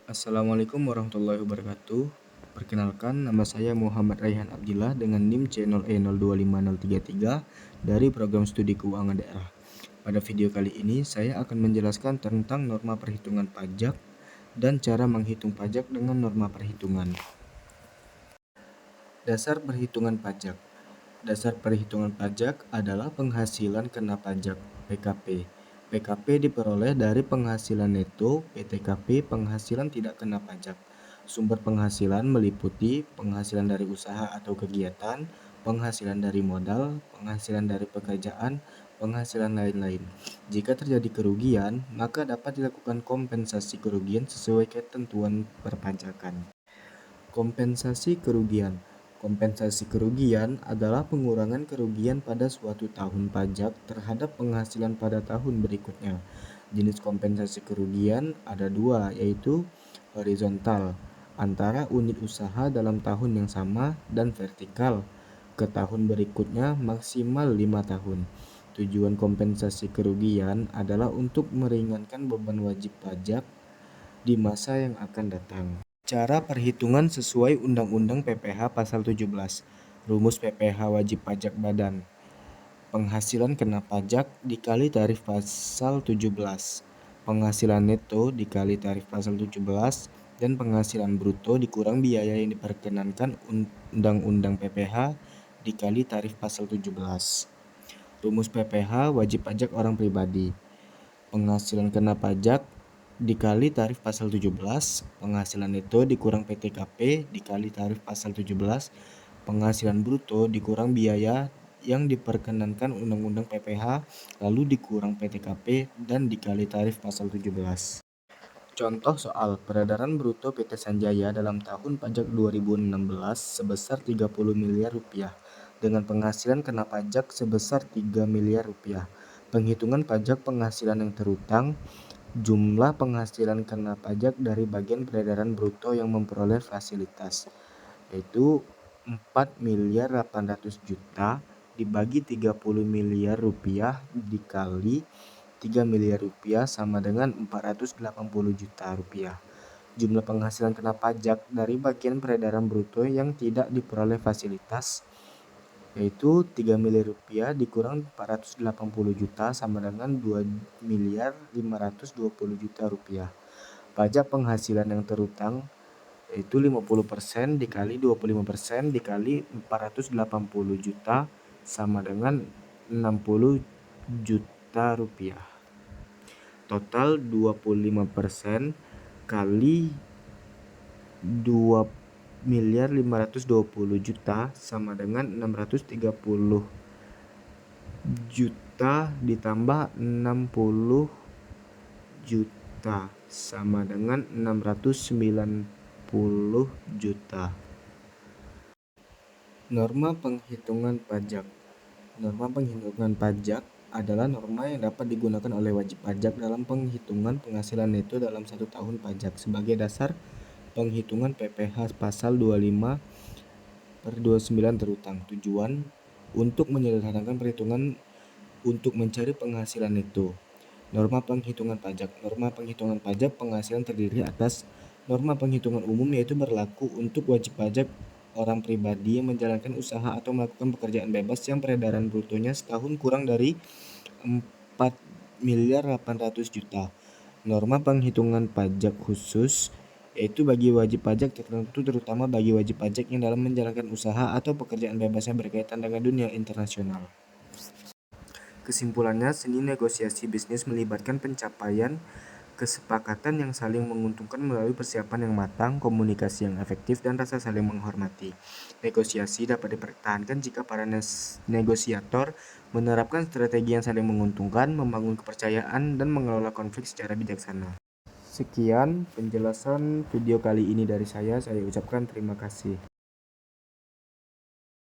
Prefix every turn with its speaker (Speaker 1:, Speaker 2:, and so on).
Speaker 1: Assalamualaikum warahmatullahi wabarakatuh. Perkenalkan, nama saya Muhammad Raihan Abdillah dengan NIM C0E025033 dari Program Studi Keuangan Daerah. Pada video kali ini, saya akan menjelaskan tentang norma perhitungan pajak dan cara menghitung pajak dengan norma perhitungan. Dasar perhitungan pajak. Dasar perhitungan pajak adalah penghasilan kena pajak (PKP). PKP diperoleh dari penghasilan neto, PTKP penghasilan tidak kena pajak. Sumber penghasilan meliputi penghasilan dari usaha atau kegiatan, penghasilan dari modal, penghasilan dari pekerjaan, penghasilan lain-lain. Jika terjadi kerugian, maka dapat dilakukan kompensasi kerugian sesuai ketentuan perpajakan. Kompensasi kerugian. Kompensasi kerugian adalah pengurangan kerugian pada suatu tahun pajak terhadap penghasilan pada tahun berikutnya. Jenis kompensasi kerugian ada dua, yaitu horizontal, antara unit usaha dalam tahun yang sama, dan vertikal, ke tahun berikutnya maksimal 5 tahun. Tujuan kompensasi kerugian adalah untuk meringankan beban wajib pajak di masa yang akan datang. Cara perhitungan sesuai Undang-Undang PPh Pasal 17. Rumus PPh wajib pajak badan. Penghasilan kena pajak dikali tarif pasal 17. Penghasilan neto dikali tarif pasal 17 dan penghasilan bruto dikurang biaya yang diperkenankan Undang-Undang PPh dikali tarif pasal 17. Rumus PPh wajib pajak orang pribadi. Penghasilan kena pajak dikali tarif pasal 17, penghasilan neto dikurang PTKP dikali tarif pasal 17, penghasilan bruto dikurang biaya yang diperkenankan Undang-Undang PPh, lalu dikurang PTKP dan dikali tarif pasal 17. Contoh soal peredaran bruto PT Sanjaya dalam tahun pajak 2016 sebesar 30 miliar rupiah dengan penghasilan kena pajak sebesar 3 miliar rupiah. Penghitungan pajak penghasilan yang terutang. Jumlah penghasilan kena pajak dari bagian peredaran bruto yang memperoleh fasilitas, yaitu 4 miliar 800 juta dibagi 30 miliar rupiah dikali 3 miliar rupiah sama dengan 480 juta rupiah. Jumlah penghasilan kena pajak dari bagian peredaran bruto yang tidak diperoleh fasilitas, yaitu 3 miliar rupiah dikurang 480 juta sama dengan 2 miliar 520 juta rupiah. Pajak penghasilan yang terutang yaitu 50% dikali 25% dikali 480 juta sama dengan 60 juta rupiah. Total 25% kali 2 miliar 520 juta sama dengan 630 juta ditambah 60 juta sama dengan 690 juta. Norma penghitungan pajak. Norma penghitungan pajak adalah norma yang dapat digunakan oleh wajib pajak dalam penghitungan penghasilan neto dalam satu tahun pajak sebagai dasar penghitungan PPh pasal 25/29 terutang. Tujuan untuk menyederhanakan perhitungan untuk mencari penghasilan neto. Norma penghitungan pajak. Norma penghitungan pajak penghasilan terdiri atas norma penghitungan umum, yaitu berlaku untuk wajib pajak orang pribadi yang menjalankan usaha atau melakukan pekerjaan bebas yang peredaran brutonya setahun kurang dari 4 miliar 800 juta. Norma penghitungan pajak khusus yaitu bagi wajib pajak tertentu, terutama bagi wajib pajak yang dalam menjalankan usaha atau pekerjaan bebas yang berkaitan dengan dunia internasional. Kesimpulannya, seni negosiasi bisnis melibatkan pencapaian kesepakatan yang saling menguntungkan melalui persiapan yang matang, komunikasi yang efektif, dan rasa saling menghormati. Negosiasi dapat dipertahankan jika para negosiator menerapkan strategi yang saling menguntungkan, membangun kepercayaan, dan mengelola konflik secara bijaksana. Sekian penjelasan video kali ini dari saya ucapkan terima kasih.